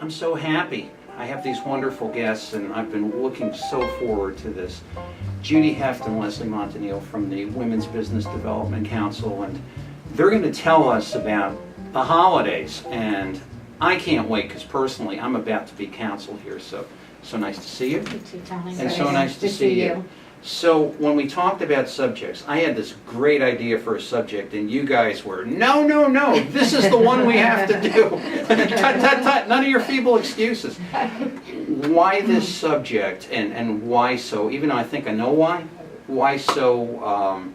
I'm so happy. I have these wonderful guests, and I've been looking so forward to this. Judy Heft and Leslie Montanile from the Women's Business Development Council, and they're going to tell us about the holidays. And I can't wait, because personally, I'm about to be counsel here, so nice to see you. You too, Tony. And so nice to see you. So when we talked about subjects, I had this great idea for a subject, and you guys were, no, this is the one we have to do. Tut, none of your feeble excuses. Why this subject, and why so, even though I think I know why so,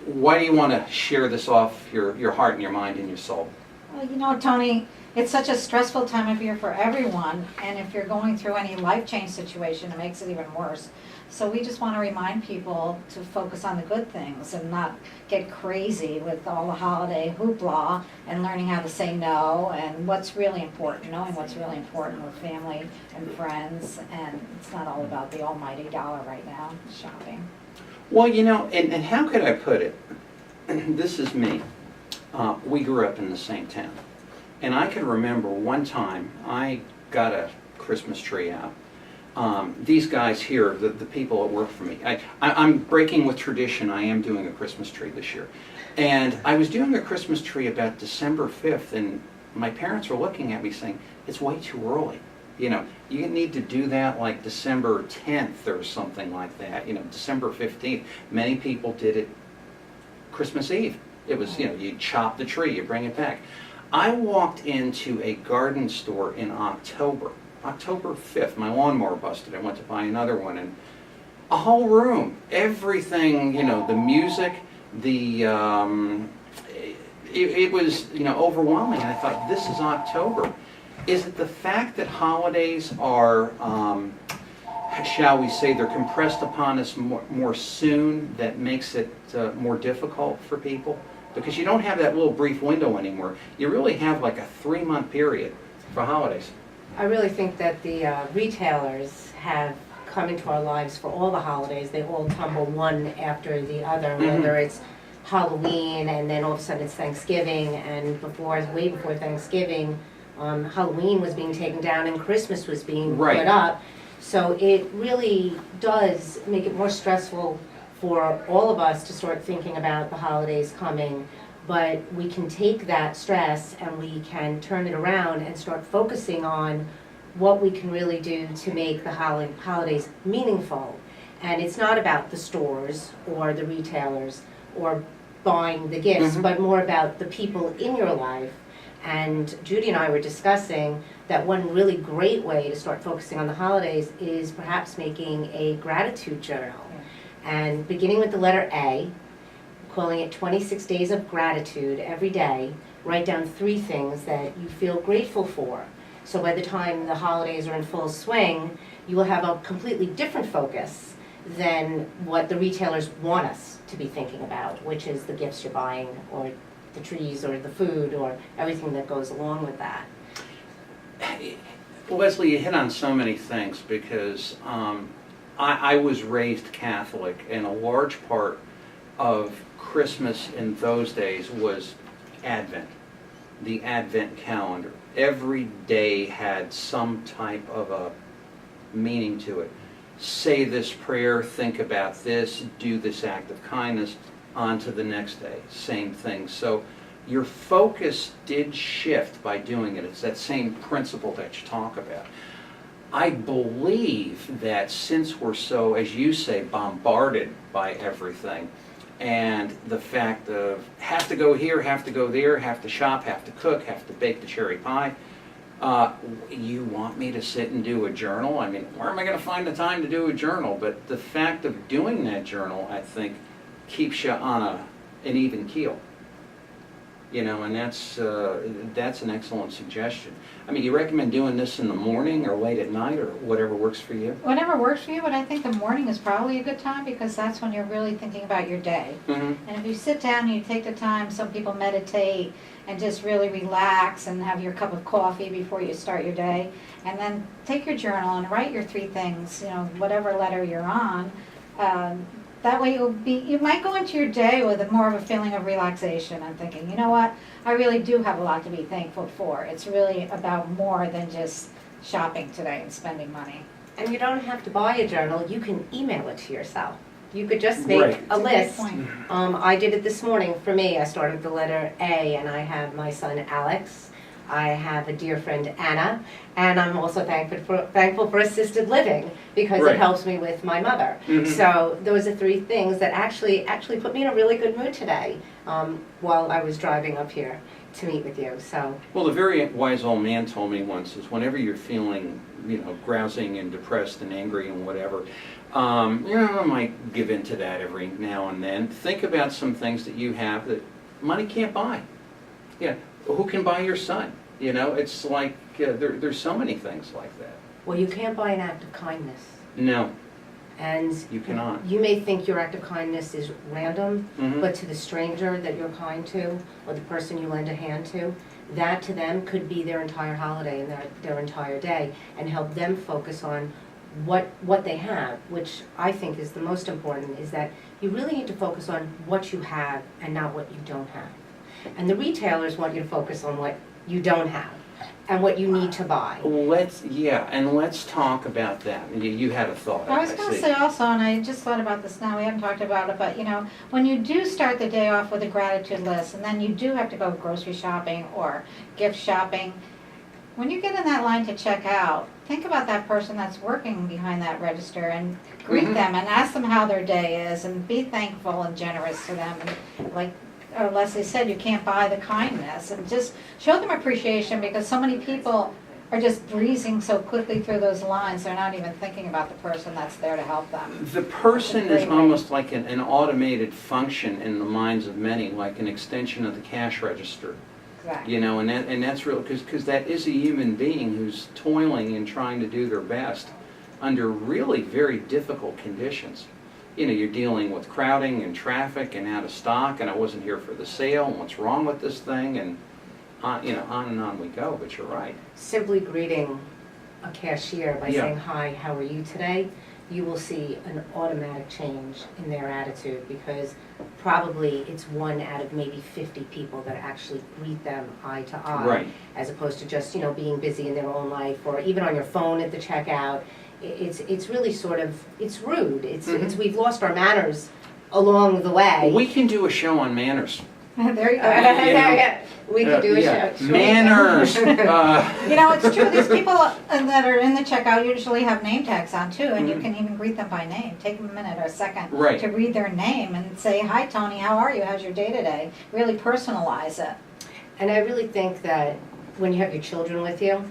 why do you want to share this off your heart and your mind and your soul? Well, you know, Tony, it's such a stressful time of year for everyone, and if you're going through any life change situation, it makes it even worse. So we just want to remind people to focus on the good things and not get crazy with all the holiday hoopla, and learning how to say no and what's really important, knowing what's really important with family and friends, and it's not all about the almighty dollar right now, shopping. Well, you know, and how could I put it? This is me. We grew up in the same town. And I can remember one time I got a Christmas tree out. These guys here, the people that work for me, I'm breaking with tradition. I am doing a Christmas tree this year. And I was doing a Christmas tree about December 5th, and my parents were looking at me saying, it's way too early. You know, you need to do that like December 10th or something like that, you know, December 15th. Many people did it Christmas Eve. It was, you know, you chop the tree, you bring it back. I walked into a garden store in October 5th, my lawnmower busted. I went to buy another one, and a whole room, everything, you know, the music, the, it was, you know, overwhelming. And I thought, this is October. Is it the fact that holidays are, shall we say, they're compressed upon us more soon that makes it more difficult for people? Because you don't have that little brief window anymore. You really have like a 3-month period for holidays. I really think that the retailers have come into our lives for all the holidays. They all tumble one after the other, whether it's Halloween and then all of a sudden it's Thanksgiving, and way before Thanksgiving, Halloween was being taken down and Christmas was being put up. So it really does make it more stressful for all of us to start thinking about the holidays coming, but we can take that stress and we can turn it around and start focusing on what we can really do to make the holidays meaningful. And it's not about the stores or the retailers or buying the gifts, but more about the people in your life. And Judy and I were discussing that one really great way to start focusing on the holidays is perhaps making a gratitude journal. And beginning with the letter A, calling it 26 Days of Gratitude every day, write down 3 things that you feel grateful for. So by the time the holidays are in full swing, you will have a completely different focus than what the retailers want us to be thinking about, which is the gifts you're buying, or the trees, or the food, or everything that goes along with that. Leslie, you hit on so many things, because I was raised Catholic, and a large part of Christmas in those days was Advent, the Advent calendar. Every day had some type of a meaning to it. Say this prayer, think about this, do this act of kindness, on to the next day, same thing. So your focus did shift by doing it. It's that same principle that you talk about. I believe that since we're so, as you say, bombarded by everything, and the fact of have to go here, have to go there, have to shop, have to cook, have to bake the cherry pie, you want me to sit and do a journal? I mean, where am I going to find the time to do a journal? But the fact of doing that journal, I think, keeps you on an even keel. You know, and that's an excellent suggestion. I mean, you recommend doing this in the morning or late at night or whatever works for you? Whatever works for you, but I think the morning is probably a good time, because that's when you're really thinking about your day. And if you sit down and you take the time, some people meditate and just really relax and have your cup of coffee before you start your day, and then take your journal and write your 3 things, you know, whatever letter you're on. That way you might go into your day with more of a feeling of relaxation and thinking, you know what, I really do have a lot to be thankful for. It's really about more than just shopping today and spending money. And you don't have to buy a journal, you can email it to yourself. You could just make Right. a That's a great list. point. I did it this morning for me. I started with the letter A, and I have my son Alex. I have a dear friend Anna, and I'm also thankful for assisted living because Right. it helps me with my mother. Mhm. So those are 3 things that actually put me in a really good mood today while I was driving up here to meet with you. So Well, the very wise old man told me once is whenever you're feeling, grousing and depressed and angry and whatever, I might give in to that every now and then. Think about some things that you have that money can't buy. Yeah, who can buy your son? It's like there's so many things like that. well, you can't buy an act of kindness. No, And you cannot. you may think your act of kindness is random, Mhm. but to the stranger that you're kind to, or the person you lend a hand to, that to them could be their entire holiday and their entire day, and help them focus on what they have, which I think is the most important, is that you really need to focus on what you have and not what you don't have. And the retailers want you to focus on what you don't have and what you need to buy. Let's talk about that. You had a thought. I was going to see. say also, and I just thought about this now, we haven't talked about it, but when you do start the day off with a gratitude list, and then you do have to go grocery shopping or gift shopping, when you get in that line to check out, think about that person that's working behind that register and greet Mhm. them and ask them how their day is and be thankful and generous to them. And like Leslie said, you can't buy the kindness, and just show them appreciation, because so many people are just breezing so quickly through those lines, they're not even thinking about the person that's there to help them. The person That's a is great way. almost like an automated function in the minds of many, like an extension of the cash register. Exactly. And that's real, because that is a human being who's toiling and trying to do their best under really very difficult conditions. You're dealing with crowding and traffic and out of stock, and I wasn't here for the sale, and what's wrong with this thing, and on and on we go, but you're right. Simply greeting a cashier by Yeah. saying, "Hi, how are you today?" you will see an automatic change in their attitude, because probably it's 1 out of maybe 50 people that actually greet them eye to eye, Right. as opposed to just being busy in their own life, or even on your phone at the checkout. It's really it's rude. It's we've lost our manners along the way. We can do a show on manners. There you go. Yeah, we could do a show. Sure. Manners. It's true, these people that are in the checkout usually have name tags on too, and you Mhm. can even greet them by name. Take a minute or a second Right. to read their name and say, "Hi Tony, how are you? How's your day today?" Really personalize it. And I really think that when you have your children with you,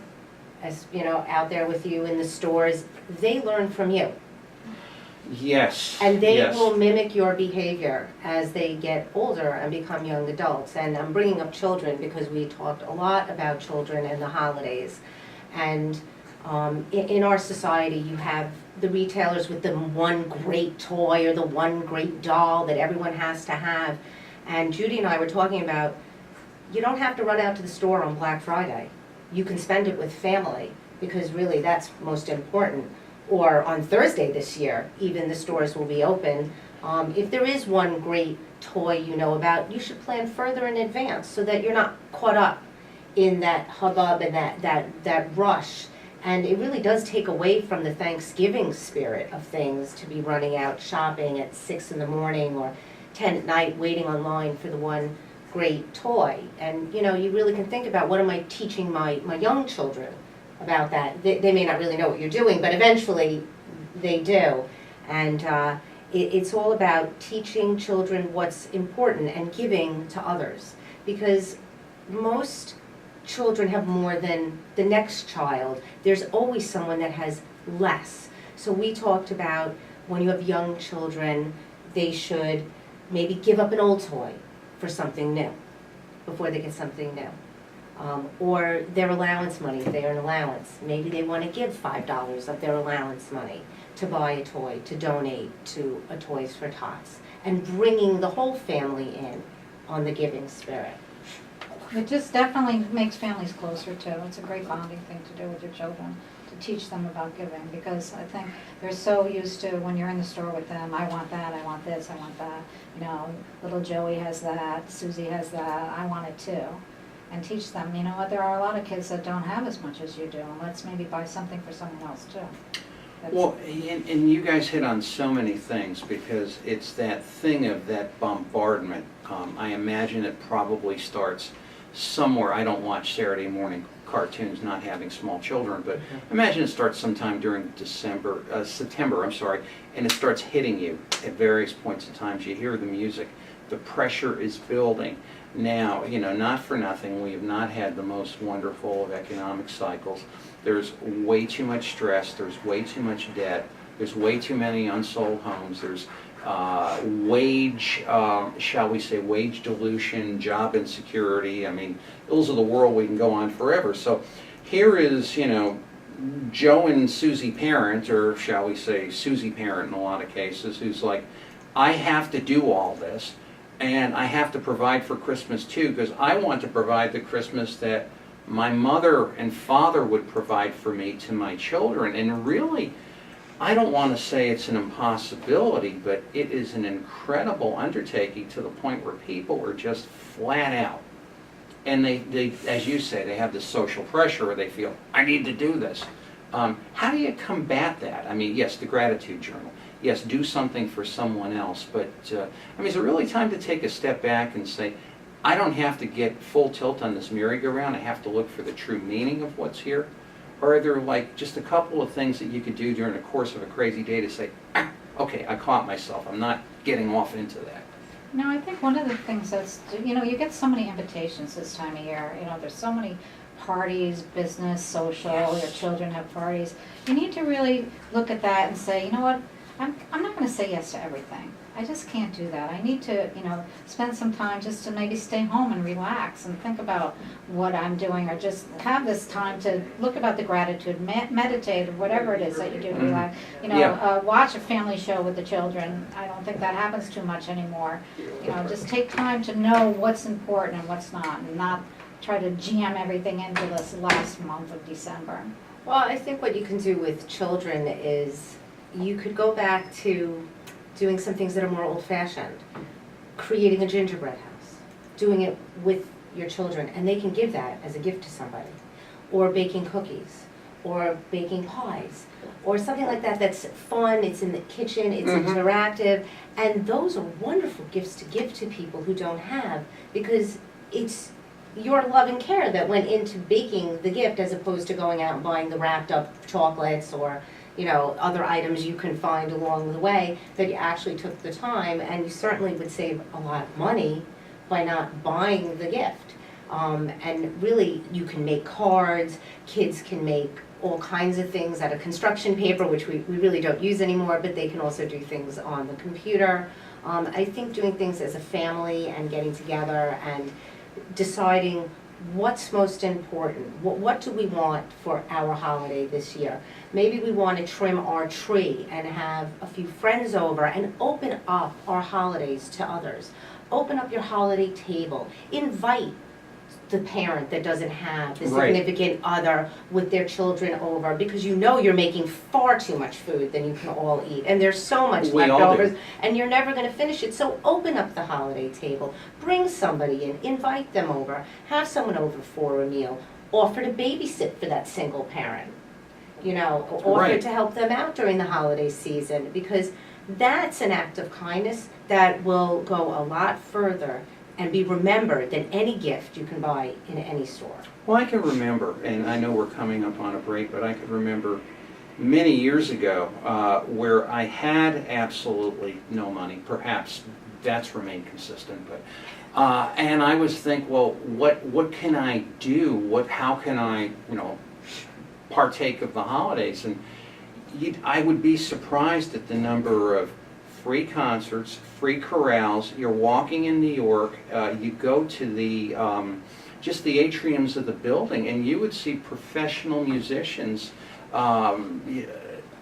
as out there with you in the stores, they learn from you. Yes. And they yes. will mimic your behavior as they get older and become young adults. And I'm bringing up children because we talked a lot about children and the holidays. And in our society, you have the retailers with the one great toy or the one great doll that everyone has to have. And Judy and I were talking about, you don't have to run out to the store on Black Friday. You can spend it with family, because really that's most important. Or on Thursday this year, even the stores will be open. If there is one great toy you know about, you should plan further in advance so that you're not caught up in that hubbub and that rush. And it really does take away from the Thanksgiving spirit of things to be running out shopping at 6 in the morning or 10 at night waiting online for the one great toy. And you really can think about, what am I teaching my young children about that? They may not really know what you're doing, but eventually they do. And it's all about teaching children what's important and giving to others, because most children have more than the next child. There's always someone that has less. So we talked about, when you have young children, they should maybe give up an old toy for something new before they get something new. Or their allowance money, if they earn allowance. Maybe they want to give $5 of their allowance money to buy a toy, to donate to a Toys for Tots, and bringing the whole family in on the giving spirit. It just definitely makes families closer too. It's a great bonding thing to do with your children, to teach them about giving, because I think they're so used to when you're in the store with them, I want that, I want this, I want that. You know, little Joey has that, Susie has that, I want it too. And teach them, you know what, there are a lot of kids that don't have as much as you do, and let's maybe buy something for someone else too. Well, and you guys hit on so many things, because it's that thing of that bombardment. I imagine it probably starts somewhere. I don't watch Saturday morning cartoons, not having small children, but imagine it starts sometime during September, and it starts hitting you at various points in time. You hear the music, the pressure is building. Now, you know, not for nothing, we have not had the most wonderful of economic cycles. There's way too much stress, there's way too much debt, there's way too many unsold homes, there's wage dilution, job insecurity. I mean, ills of the world, we can go on forever. So here is, you know, Joe and Susie parent, or shall we say Susie parent in a lot of cases, who's like, I have to do all this, and I have to provide for Christmas too, because I want to provide the Christmas that my mother and father would provide for me to my children. And really, I don't want to say it's an impossibility, but it is an incredible undertaking, to the point where people are just flat out. And they, as you say, they have this social pressure where they feel, I need to do this. How do you combat that? I mean, yes, the gratitude journal. Yes, do something for someone else. But, I mean, is it really time to take a step back and say, I don't have to get full tilt on this merry-go-round. I have to look for the true meaning of what's here? Or are there like just a couple of things that you could do during the course of a crazy day to say, okay, I caught myself, I'm not getting off into that? No, I think one of the things that's, you know, you get so many invitations this time of year. You know, there's so many parties, business, social, your children have parties. You need to really look at that and say, you know what, I'm not going to say yes to everything. I just can't do that. I need to, you know, spend some time just to maybe stay home and relax and think about what I'm doing, or just have this time to look about the gratitude, meditate, or whatever it is that you do to relax. You know, watch a family show with the children. I don't think that happens too much anymore. You know, just take time to know what's important and what's not, and not try to jam everything into this last month of December. Well, I think what you can do with children is you could go back to doing some things that are more old-fashioned, creating a gingerbread house, doing it with your children, and they can give that as a gift to somebody, or baking cookies, or baking pies, or something like that that's fun, it's in the kitchen, it's interactive, and those are wonderful gifts to give to people who don't have, because it's your love and care that went into baking the gift, as opposed to going out and buying the wrapped up chocolates or, you know, other items you can find along the way, that you actually took the time, and you certainly would save a lot of money by not buying the gift. And really, you can make cards, kids can make all kinds of things out of construction paper, which we really don't use anymore, but they can also do things on the computer. I think doing things as a family and getting together and deciding what's most important, what do we want for our holiday this year. Maybe we want to trim our tree and have a few friends over and open up our holidays to others. Open up your holiday table. Invite the parent that doesn't have the significant other with their children over, because you know you're making far too much food than you can all eat, and there's so much leftovers, and you're never going to finish it. So open up the holiday table, bring somebody in, invite them over, have someone over for a meal, offer to babysit for that single parent, you know, offer to help them out during the holiday season, because that's an act of kindness that will go a lot further and be remembered than any gift you can buy in any store. Well, I can remember, and I know we're coming up on a break, but I can remember many years ago where I had absolutely no money. Perhaps that's remained consistent, but and I was thinking, well, what can I do? How can I, you know, partake of the holidays? And I would be surprised at the number of free concerts, free chorales. You're walking in New York, you go to the just the atriums of the building, and you would see professional musicians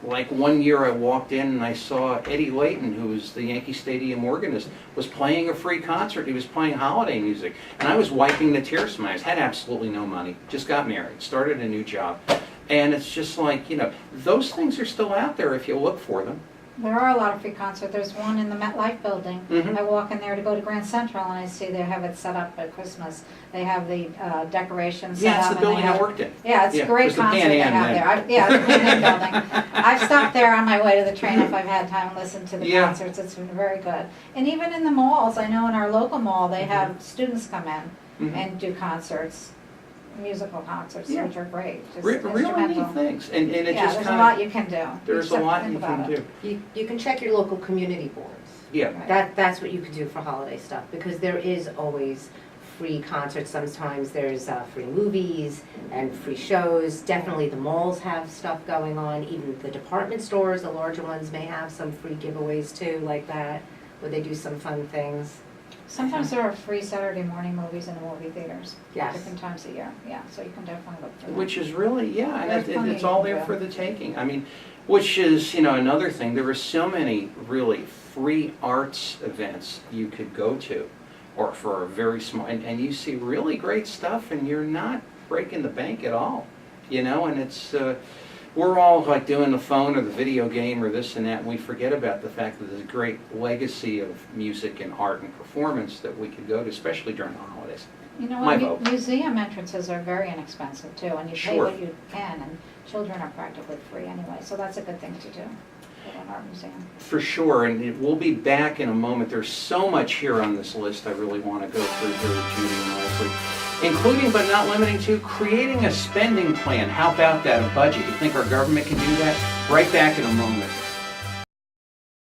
Like one year I walked in and I saw Eddie Layton, who was the Yankee Stadium organist, was playing a free concert. He was playing holiday music. And I was wiping the tears from my eyes. Had absolutely no money. Just got married. Started a new job. And it's just like, you know, those things are still out there if you look for them. There are a lot of free concerts. There's one in the MetLife building. Mhm. I walk in there to go to Grand Central and I see they have it set up at Christmas. They have the decorations set Yeah, it's up. the and they building I have- worked in. Yeah, it's Yeah, a it great was the concert Pan they Am have then. there. Yeah, the Pan Am building. I've stopped there on my way to the train if I've had time and listened to the Yeah. concerts. It's been very good. And even in the malls, I know in our local mall, they Mm-hmm. have students come in Mhm. and do concerts, musical concerts, Yeah. which are great. Just Really neat instrumental. things. And it Yeah, just there's a kind lot of, you can do. there's just a have to lot think you about can it. do. You can check your local community boards. Yeah. Right. That's what you can do for holiday stuff, because there is always free concerts. Sometimes there's free movies and free shows. Definitely the malls have stuff going on. Even the department stores, the larger ones, may have some free giveaways too, like that, where they do some fun things. Sometimes there are free Saturday morning movies in the movie theaters. Yes. Different times a year, yeah, so you can definitely look for that. Which is really, yeah, and There's plenty it's all you there can for do. the taking. I mean, which is, you know, another thing. There are so many really free arts events you could go to, or for a very small, and you see really great stuff, and you're not breaking the bank at all, you know. And it's we're all like doing the phone or the video game or this and that, and we forget about the fact that there's a great legacy of music and art and performance that we could go to, especially during the holidays. You know My what, vote. museum entrances are very inexpensive too, and you pay Sure. what you can, and children are practically free anyway, so that's a good thing to do at an art museum. For sure, and we'll be back in a moment. There's so much here on this list I really want to go through here with Judy and Leslie, including but not limiting to creating a spending plan. How about that, a budget? You think our government can do that? Right back in a moment.